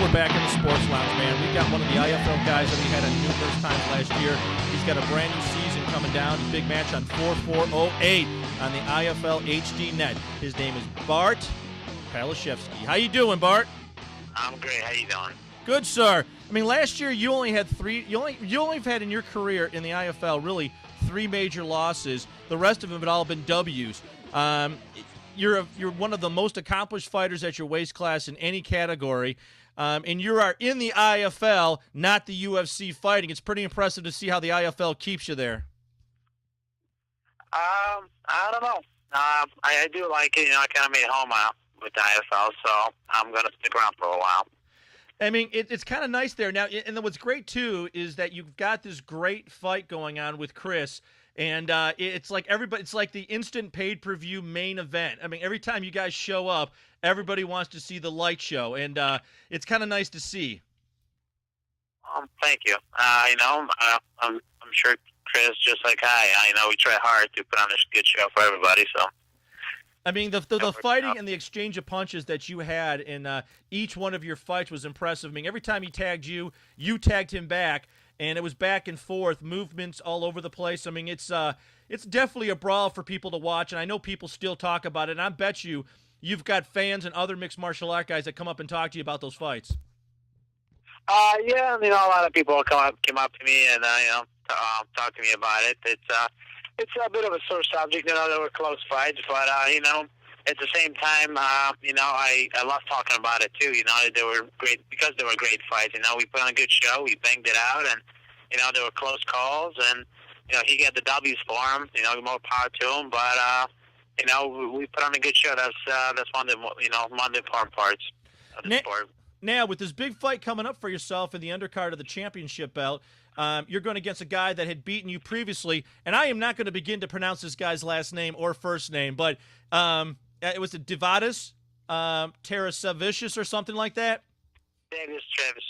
we're back in the Sports Lounge, man. We've got one of the IFL guys that we had on numerous times last year. He's got a brand new season coming down. Big match on 4/4/08 on the IFL HD net. His name is Bart Palaszewski. How you doing, Bart? I'm great. How you doing? Good, sir. I mean, last year you only had three. You only have had in your career in the IFL really 3 major losses. The rest of them have all been W's. You're one of the most accomplished fighters at your weight class in any category, and you are in the IFL, not the UFC fighting. It's pretty impressive to see how the IFL keeps you there. I don't know. I do like it. I kind of made home with the IFL, so I'm going to stick around for a while. I mean, it's kind of nice there. Now, and then what's great, too, is that you've got this great fight going on with Chris. And it's like it's like the instant pay-per-view main event. I mean, every time you guys show up, everybody wants to see the light show, and it's kind of nice to see. Thank you. I'm sure Chris, just like I we try hard to put on a good show for everybody. So, I mean, the fighting and the exchange of punches that you had in each one of your fights was impressive. I mean, every time he tagged you, you tagged him back. And it was back and forth, movements all over the place. I mean, it's definitely a brawl for people to watch, and I know people still talk about it. And I bet you've got fans and other mixed martial art guys that come up and talk to you about those fights. Yeah, a lot of people came up to me and talk to me about it. It's a bit of a sore subject. There were close fights, but at the same time, I love talking about it too. They were great because they were great fights. We put on a good show, we banged it out, and there were close calls, and he got the W's for him. More power to him. But we put on a good show. That's one of the one of the important parts of the sport. Now, with this big fight coming up for yourself in the undercard of the championship belt, you're going against a guy that had beaten you previously, and I am not going to begin to pronounce this guy's last name or first name, but it was Divadas Tarasevicius or something like that. Davis Travis.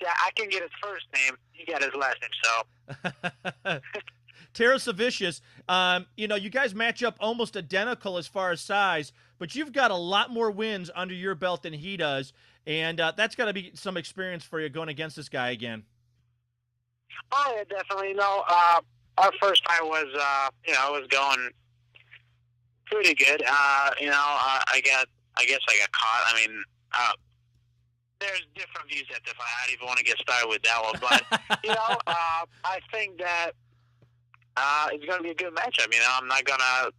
Yeah, I can get his first name. He got his last name. So Tarasevicius. You guys match up almost identical as far as size, but you've got a lot more wins under your belt than he does, and that's got to be some experience for you going against this guy again. Oh, yeah, definitely. Our first fight was, was going pretty good. I guess I got caught. There's different views at the fight. I don't even want to get started with that one, but I think that it's going to be a good matchup. I'm not gonna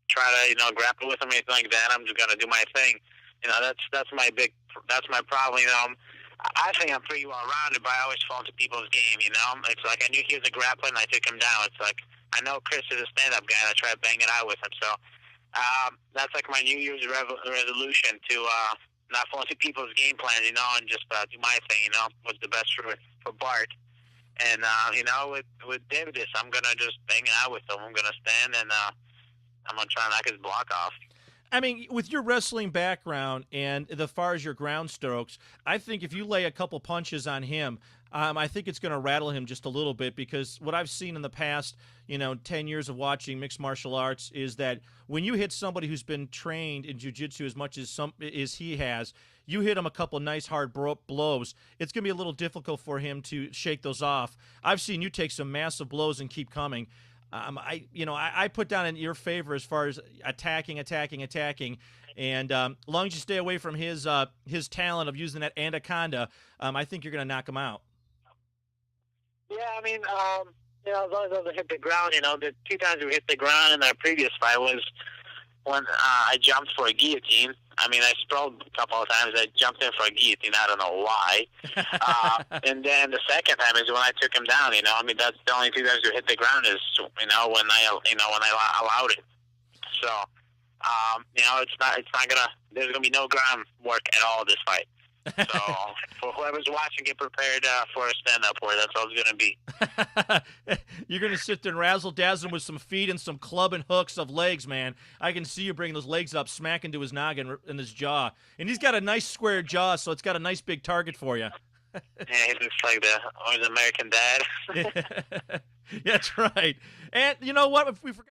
try to grapple with him or anything like that. I'm just gonna do my thing. That's my problem. I think I'm pretty well rounded, but I always fall into people's game. It's like I knew he was a grappler and I took him down. It's like I know Chris is a stand-up guy, and I try to bang it out with him. So that's like my New Year's resolution to not fall into people's game plans, and just do my thing. What's the best for Bart. And with Davidus, I'm gonna just bang it out with him. I'm gonna stand and I'm gonna try to knock his block off. I mean, with your wrestling background and as far as your ground strokes, I think if you lay a couple punches on him, I think it's going to rattle him just a little bit, because what I've seen in the past, 10 years of watching mixed martial arts is that when you hit somebody who's been trained in jiu-jitsu as much as he has, you hit him a couple nice hard blows, it's going to be a little difficult for him to shake those off. I've seen you take some massive blows and keep coming. I put down in your favor as far as attacking, and as long as you stay away from his talent of using that anaconda, I think you're going to knock him out. Yeah, as long as I hit the ground, the 2 times we hit the ground in our previous fight was when I jumped for a guillotine. I sprawled a couple of times. I jumped in for a guillotine. I don't know why. And then the second time is when I took him down. That's the only 2 times we hit the ground is when I allowed it. So it's not gonna. There's gonna be no ground work at all this fight. So for whoever's watching, get prepared for a stand-up war. That's all it's going to be. You're going to sit there and razzle-dazzle him with some feet and some club and hooks of legs, man. I can see you bringing those legs up, smacking to his noggin and his jaw. And he's got a nice square jaw, so it's got a nice big target for you. Yeah, he looks like the American Dad. That's right. And you know what? If we forgot